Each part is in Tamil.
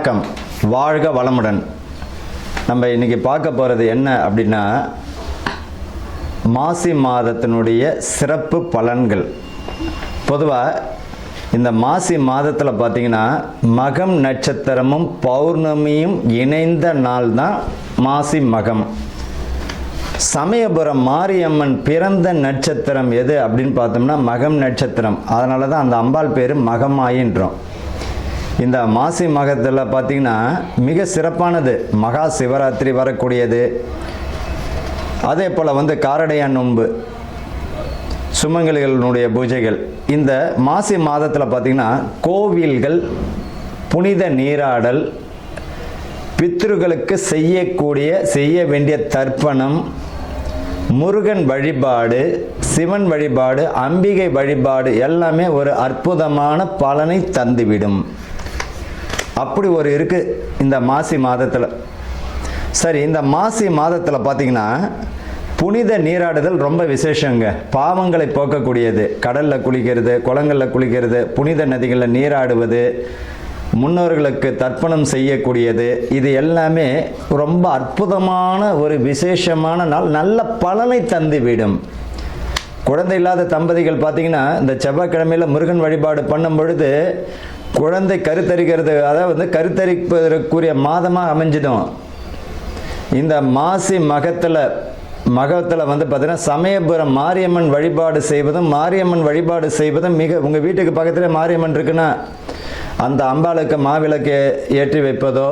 வணக்கம், வாழ்க வளமுடன். நம்ம இன்னைக்கு பார்க்க போகிறது என்ன அப்படின்னா, மாசி மாதத்தினுடைய சிறப்பு பலன்கள். பொதுவாக இந்த மாசி மாதத்தில் பார்த்திங்கன்னா மகம் நட்சத்திரமும் பௌர்ணமியும் இணைந்த நாள் தான் மாசி மகம். சமயபுரம் மாரியம்மன் பிறந்த நட்சத்திரம் எது அப்படின்னு பார்த்தோம்னா மகம் நட்சத்திரம். அதனால தான் அந்த அம்பாள் பேர் மகமாயின்றோம். இந்த மாசி மகத்தில் பார்த்திங்கன்னா மிக சிறப்பானது மகா சிவராத்திரி வரக்கூடியது. அதே போல் காரடையான் நோன்பு, சுமங்கலிகளுடைய பூஜைகள். இந்த மாசி மாதத்தில் பார்த்திங்கன்னா கோவில்கள், புனித நீராடல், பித்ருக்களுக்கு செய்ய வேண்டிய தர்ப்பணம், முருகன் வழிபாடு, சிவன் வழிபாடு, அம்பிகை வழிபாடு எல்லாமே ஒரு அற்புதமான பலனை தந்துவிடும். அப்படி ஒரு இருக்குது இந்த மாசி மாதத்தில். சரி, இந்த மாசி மாதத்தில் பார்த்திங்கன்னா புனித நீராடுதல் ரொம்ப விசேஷங்க. பாவங்களை போக்கக்கூடியது. கடலில் குளிக்கிறது, குளங்களில் குளிக்கிறது, புனித நதிகளில் நீராடுவது, முன்னோர்களுக்கு தர்ப்பணம் செய்யக்கூடியது, இது எல்லாமே ரொம்ப அற்புதமான ஒரு விசேஷமான நாள். நல்ல பலனை தந்துவிடும். குழந்தை இல்லாத தம்பதிகள் பார்த்திங்கன்னா இந்த செவ்வாய்க்கிழமையில் முருகன் வழிபாடு பண்ணும் பொழுது குழந்தை கருத்தரிக்கிறது, அதாவது கருத்தரிப்பதற்குரிய மாதமாக அமைஞ்சிடும். இந்த மாசி மகத்தில் பார்த்திங்கன்னா சமயபுரம் மாரியம்மன் வழிபாடு செய்வதும் மிக, உங்கள் வீட்டுக்கு பக்கத்தில் மாரியம்மன் இருக்குன்னா அந்த அம்பாளுக்கு மாவிளக்கு ஏற்றி வைப்பதோ,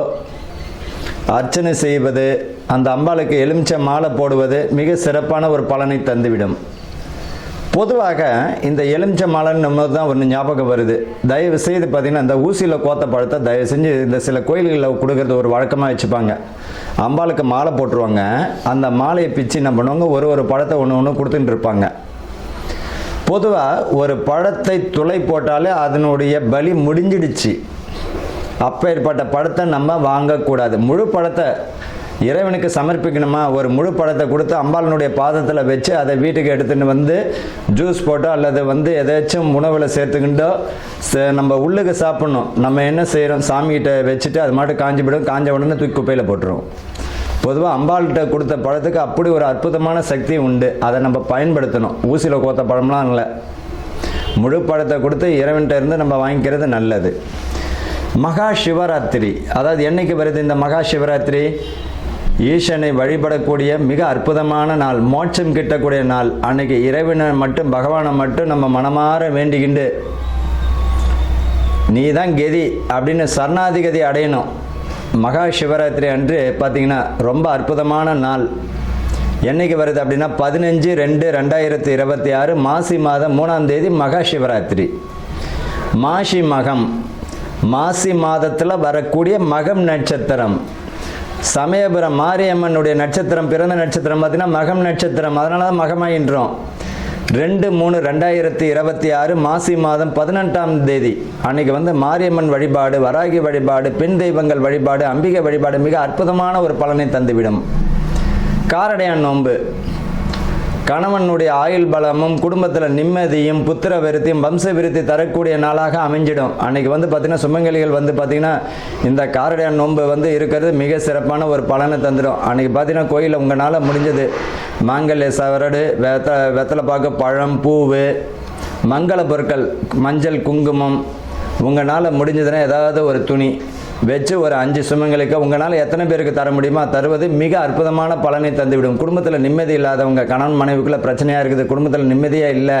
அர்ச்சனை செய்வது, அந்த அம்பாளுக்கு எலுமிச்சை மாலை போடுவது மிக சிறப்பான ஒரு பலனை தந்துவிடும். பொதுவாக இந்த எலுமிச்சை மாலைன்னு தான் ஒன்று ஞாபகம் வருது. தயவு செய்து பார்த்திங்கன்னா இந்த ஊசியில் கோத்த பழத்தை தயவு செஞ்சு இந்த சில கோயில்களில் கொடுக்கறது ஒரு வழக்கமாக வச்சுப்பாங்க. அம்பாளுக்கு மாலை போட்டுருவாங்க. அந்த மாலையை பிச்சு என்ன பண்ணுவாங்க, ஒரு பழத்தை ஒன்று கொடுத்துட்டு இருப்பாங்க. பொதுவாக ஒரு பழத்தை துளை போட்டாலே அதனுடைய பலி முடிஞ்சிடுச்சு. அப்பேற்பட்ட பழத்தை நம்ம வாங்கக்கூடாது. முழு பழத்தை இறைவனுக்கு சமர்ப்பிக்கணுமா, ஒரு முழு பழத்தை கொடுத்து அம்பாளனுடைய பாதத்தில் வச்சு அதை வீட்டுக்கு எடுத்துகிட்டு ஜூஸ் போட்டோ அல்லது எதாச்சும் உணவில் சேர்த்துக்கிட்டோ நம்ம உள்ளுக்கு சாப்பிட்ணும். நம்ம என்ன செய்கிறோம், சாமிகிட்ட வச்சுட்டு அது மாட்டு காஞ்சிவிடும். காஞ்ச உடனே தூக்கி குப்பையில் போட்டுருவோம். பொதுவாக அம்பாள்கிட்ட கொடுத்த பழத்துக்கு அப்படி ஒரு அற்புதமான சக்தி உண்டு. அதை நம்ம பயன்படுத்தணும். ஊசியில் கோத்த பழம்லாம் இல்லை, முழு பழத்தை கொடுத்து இறைவன்கிட்ட இருந்து நம்ம வாங்கிக்கிறது நல்லது. மகா சிவராத்திரி, அதாவது என்னைக்கு வருது இந்த மகா சிவராத்திரி? ஈசனை வழிபடக்கூடிய மிக அற்புதமான நாள், மோட்சம் கிட்டக்கூடிய நாள். அன்னைக்கு இறைவனை மட்டும், பகவானை மட்டும் நம்ம மனமாற வேண்டிக்கிண்டு நீ தான் கதி அப்படின்னு சரணாதிகதி அடையணும். மகா சிவராத்திரி அன்று பார்த்திங்கன்னா ரொம்ப அற்புதமான நாள். என்னைக்கு வருது அப்படின்னா 15/2/2026 மாசி மாதம் 3ஆம் தேதி மகா சிவராத்திரி. மாசி மகம், மாசி மாதத்தில் வரக்கூடிய மகம் நட்சத்திரம். சமயபுரம் மாரியம்மனுடைய நட்சத்திரம், பிறந்த நட்சத்திரம் பார்த்திங்கன்னா மகம் நட்சத்திரம். அதனால தான் மகமாயின்றோம். 2/3/2026 மாசி மாதம் 18ஆம் தேதி அன்னைக்கு மாரியம்மன் வழிபாடு, வராகி வழிபாடு, பெண் தெய்வங்கள் வழிபாடு, அம்பிகை வழிபாடு மிக அற்புதமான ஒரு பலனை தந்துவிடும். காரடையான் நோன்பு, கணவனுடைய ஆயுள் பலமும் குடும்பத்தில் நிம்மதியும் புத்திர விருத்தியும் வம்ச விருத்தி தரக்கூடிய நாளாக அமைஞ்சிடும். அன்னைக்கு பார்த்திங்கன்னா சுமங்கலிகள் பார்த்திங்கன்னா இந்த காரடையான் நோன்பு இருக்கிறது மிக சிறப்பான ஒரு பலனை தந்துடும். அன்றைக்கி பார்த்திங்கன்னா கோயிலில் உங்களால் முடிஞ்சது மாங்கல்ய சவரடு, வெத்தலை பாக்கு, பழம், பூவு, மங்கள பொருட்கள், மஞ்சள், குங்குமம், உங்களால் முடிஞ்சதுன்னா ஏதாவது ஒரு துணி வச்சு ஒரு 5 சுமங்களுக்கு உங்களால் எத்தனை பேருக்கு தர முடியுமோ தருவது மிக அற்புதமான பலனை தந்துவிடும். குடும்பத்தில் நிம்மதி இல்லாதவங்க, கணவன் மனைவிக்குள்ளே பிரச்சனையாக இருக்குது, குடும்பத்தில் நிம்மதியாக இல்லை,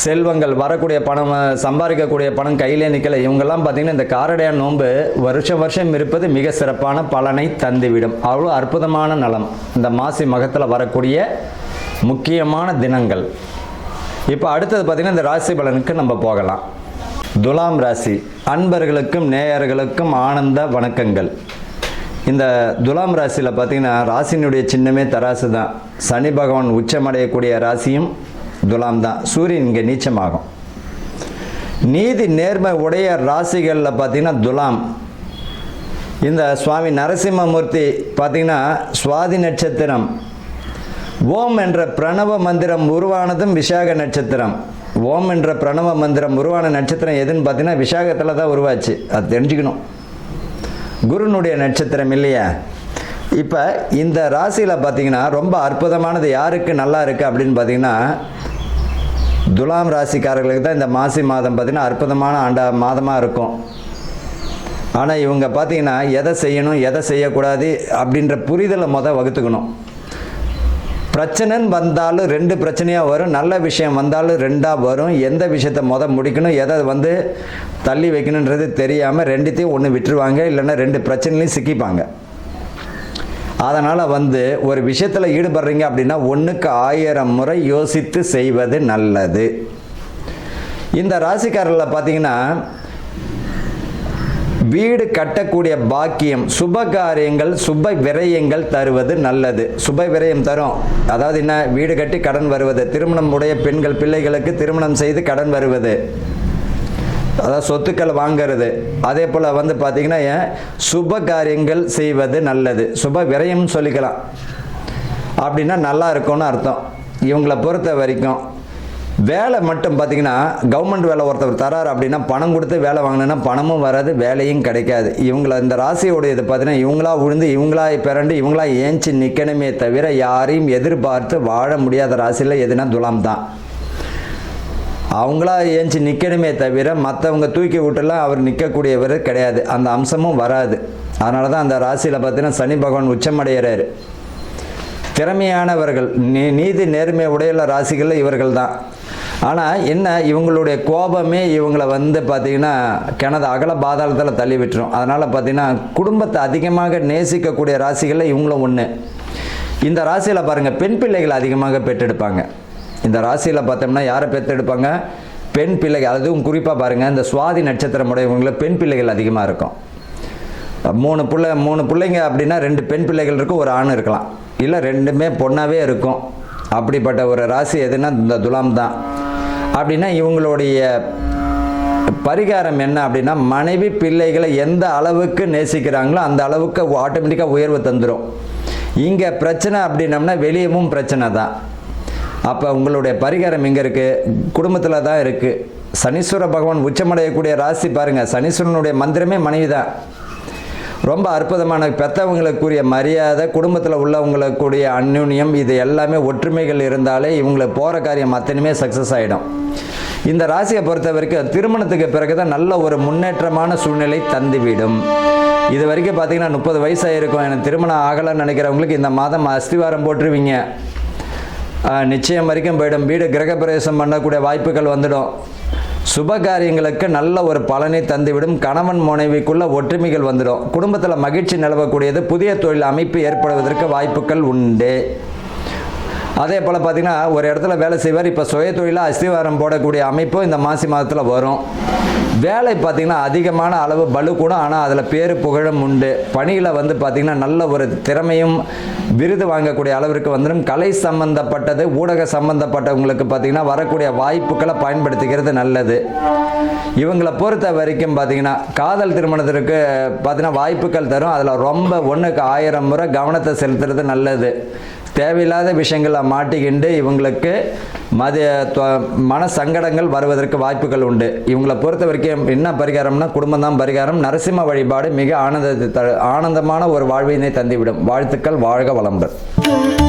செல்வங்கள் வரக்கூடிய பணம், சம்பாதிக்கக்கூடிய பணம் கையிலே நிற்கலை, இவங்கெல்லாம் பார்த்திங்கன்னா இந்த காரடையான் நோன்பு வருஷம் இருப்பது மிக சிறப்பான பலனை தந்துவிடும். அவ்வளோ அற்புதமான நலம் இந்த மாசி மகத்தில் வரக்கூடிய முக்கியமான தினங்கள். இப்போ அடுத்தது பார்த்திங்கன்னா இந்த ராசி பலனுக்கு நம்ம போகலாம். துலாம் ராசி அன்பர்களுக்கும் நேயர்களுக்கும் ஆனந்த வணக்கங்கள். இந்த துலாம் ராசியில் பார்த்திங்கன்னா ராசினுடைய சின்னமே தராசு தான். சனி பகவான் உச்சமடையக்கூடிய ராசியும் துலாம் தான். சூரியன் இங்கே நீச்சமாகும். நீதி நேர்மை உடைய ராசிகளில் பார்த்திங்கன்னா துலாம். இந்த சுவாமி நரசிம்மமூர்த்தி பார்த்திங்கன்னா சுவாதி நட்சத்திரம். ஓம் என்ற பிரணவ மந்திரம் உருவானதும் விசாக நட்சத்திரம். ஓம் என்ற பிரணவ மந்திரம் உருவான நட்சத்திரம் எதுன்னு பார்த்தீங்கன்னா விசாகத்தில் தான் உருவாச்சு. அது தெரிஞ்சுக்கணும். குருனுடைய நட்சத்திரம் இல்லையா? இப்போ இந்த ராசியில் பார்த்தீங்கன்னா ரொம்ப அற்புதமானது யாருக்கு நல்லா இருக்குது அப்படின்னு பார்த்தீங்கன்னா, துலாம் ராசிக்காரர்களுக்கு தான் இந்த மாசி மாதம் பார்த்திங்கன்னா அற்புதமான மாதமாக இருக்கும். ஆனால் இவங்க பார்த்திங்கன்னா எதை செய்யணும் எதை செய்யக்கூடாது அப்படின்ற புரிதலை வகுத்துக்கணும். பிரச்சனைன்னு வந்தாலும் 2 பிரச்சனையாக வரும், நல்ல விஷயம் வந்தாலும் 2ஆக வரும். எந்த விஷயத்தை முடிக்கணும், எதை தள்ளி வைக்கணுன்றது தெரியாமல் 2த்தையும் ஒன்று விட்டுருவாங்க, இல்லைன்னா 2 பிரச்சனைலையும் சிக்கிப்பாங்க. அதனால் ஒரு விஷயத்தில் ஈடுபடுறீங்க அப்படின்னா 1க்கு 1000 முறை யோசித்து செய்வது நல்லது. இந்த ராசிக்காரர்களை பார்த்தீங்கன்னா வீடு கட்டக்கூடிய பாக்கியம், சுப காரியங்கள், சுப விரயங்கள் தருவது நல்லது. சுப விரயம் தரும், அதாவது என்ன, வீடு கட்டி கடன் வருவது, திருமணம் உடைய பெண்கள் பிள்ளைகளுக்கு திருமணம் செய்து கடன் வருவது, அதாவது சொத்துக்கள் வாங்கிறது. அதே போல் பார்த்தீங்கன்னா சுப காரியங்கள் செய்வது நல்லது. சுப விரயம் சொல்லிக்கலாம். அப்படின்னா நல்லா இருக்கும்னு அர்த்தம். இவங்களை பொறுத்த வரைக்கும் வேலை மட்டும் பார்த்தீங்கன்னா, கவர்மெண்ட் வேலை ஒருத்தர் தரார் அப்படின்னா பணம் கொடுத்து வேலை வாங்கினா பணமும் வராது, வேலையும் கிடைக்காது. இவங்களை இந்த ராசியோடையது பார்த்தீங்கன்னா இவங்களா உழுந்து இவங்களா பிறண்டு இவங்களா ஏஞ்சி நிற்கணுமே தவிர யாரையும் எதிர்பார்த்து வாழ முடியாத ராசியில் எதுனா துலாம் தான். அவங்களா ஏஞ்சி நிற்கணுமே தவிர மற்றவங்க தூக்கி விட்டுலாம் அவர் நிற்கக்கூடியவர் கிடையாது, அந்த அம்சமும் வராது. அதனால தான் அந்த ராசியில் பார்த்தீங்கன்னா சனி பகவான் உச்சமடைகிறார். திறமையானவர்கள், நீதி நேர்மை உடையுள்ள ராசிகளில் இவர்கள் தான். ஆனால் என்ன, இவங்களுடைய கோபமே இவங்களை பார்த்தீங்கன்னா கிணறு அகல பாதாளத்தில் தள்ளி விட்டுரும். அதனால் பார்த்தீங்கன்னா குடும்பத்தை அதிகமாக நேசிக்கக்கூடிய ராசிகளில் இவங்களும் ஒன்று. இந்த ராசியில் பாருங்கள், பெண் பிள்ளைகள் அதிகமாக பெற்றெடுப்பாங்க. இந்த ராசியில் பார்த்தோம்னா யாரை பெற்றெடுப்பாங்க? பெண் பிள்ளைகள். அதுவும் குறிப்பாக பாருங்கள், இந்த சுவாதி நட்சத்திரம் உடையவங்களுக்கு பெண் பிள்ளைகள் அதிகமாக இருக்கும். 3 பிள்ளைங்க அப்படின்னா 2 பெண் பிள்ளைகள் இருக்கும், ஒரு ஆண் இருக்கலாம், இல்லை 2மே பொண்ணாகவே இருக்கும். அப்படிப்பட்ட ஒரு ராசி எதுனா இந்த துலாம் தான். அப்படின்னா இவங்களுடைய பரிகாரம் என்ன அப்படின்னா, மனைவி பிள்ளைகளை எந்த அளவுக்கு நேசிக்கிறாங்களோ அந்த அளவுக்கு ஆட்டோமேட்டிக்காக உயர்வு தந்துடும். இங்கே பிரச்சனை அப்படின்னம்னா வெளியவும் பிரச்சனை தான். அப்போ உங்களுடைய பரிகாரம் எங்கே இருக்குது? குடும்பத்தில் தான் இருக்குது. சனீஸ்வர பகவான் உச்சமடையக்கூடிய ராசி பாருங்கள். சனீஸ்வரனுடைய மந்திரமே மனைவி தான். ரொம்ப அற்புதமான பெற்றவங்களுக்குரிய மரியாதை, குடும்பத்தில் உள்ளவங்களுக்குரிய அந்யுன்யம், இது எல்லாமே ஒற்றுமைகள் இருந்தாலே இவங்களுக்கு போகிற காரியம் அத்தனையுமே சக்ஸஸ் ஆகிடும். இந்த ராசியை பொறுத்த வரைக்கும் திருமணத்துக்கு பிறகு தான் நல்ல ஒரு முன்னேற்றமான சூழ்நிலை தந்துவிடும். இது வரைக்கும் பார்த்தீங்கன்னா 30 வயசாகிருக்கும், எனக்கு திருமணம் ஆகலைன்னு நினைக்கிறவங்களுக்கு இந்த மாதம் அஸ்திவாரம் போட்டுருவீங்க. நிச்சயம் வரைக்கும் போயிடும். வீடு கிரகப்பிரவேசம் பண்ணக்கூடிய வாய்ப்புகள் வந்துடும். சுப காரியங்களுக்கு நல்ல ஒரு பலனை தந்துவிடும். கணவன் மனைவிக்குள்ள ஒற்றுமைகள் வந்துடும். குடும்பத்தில் மகிழ்ச்சி நிலவக்கூடியது. புதிய தொழில் அமைப்பு ஏற்படுவதற்கு வாய்ப்புகள் உண்டு. அதே போல் பார்த்தீங்கன்னா ஒரு இடத்துல வேலை செய்வார், இப்போ சுய தொழிலாக அஸ்திவாரம் போடக்கூடிய அமைப்பும் இந்த மாசி மாதத்தில் வரும். வேலை பார்த்திங்கன்னா அதிகமான அளவு பலு கூட, ஆனால் அதில் பேரு புகழும் உண்டு. பணியில் பார்த்திங்கன்னா நல்ல ஒரு திறமையும் விருது வாங்கக்கூடிய அளவிற்கு வந்துடும். கலை சம்பந்தப்பட்டது, ஊடக சம்பந்தப்பட்டவங்களுக்கு பார்த்திங்கன்னா வரக்கூடிய வாய்ப்புகளை பயன்படுத்திக்கிறது நல்லது. இவங்களை பொறுத்த வரைக்கும் பார்த்திங்கன்னா காதல் திருமணத்திற்கு பார்த்திங்கன்னா வாய்ப்புகள் தரும். அதில் ரொம்ப 1க்கு 1000 முறை கவனத்தை செலுத்துறது நல்லது. தேவையில்லாத விஷயங்களை மாட்டிக்கிண்டு இவங்களுக்கு மன சங்கடங்கள் வருவதற்கு வாய்ப்புகள் உண்டு. இவங்களை பொறுத்த வரைக்கும் என்ன பரிகாரம்னா குடும்பம் தான் பரிகாரம். நரசிம்ம வழிபாடு மிக ஆனந்தமான ஒரு வாழ்வினை தந்துவிடும். வாழ்த்துக்கள், வாழ்க வளமுடன்.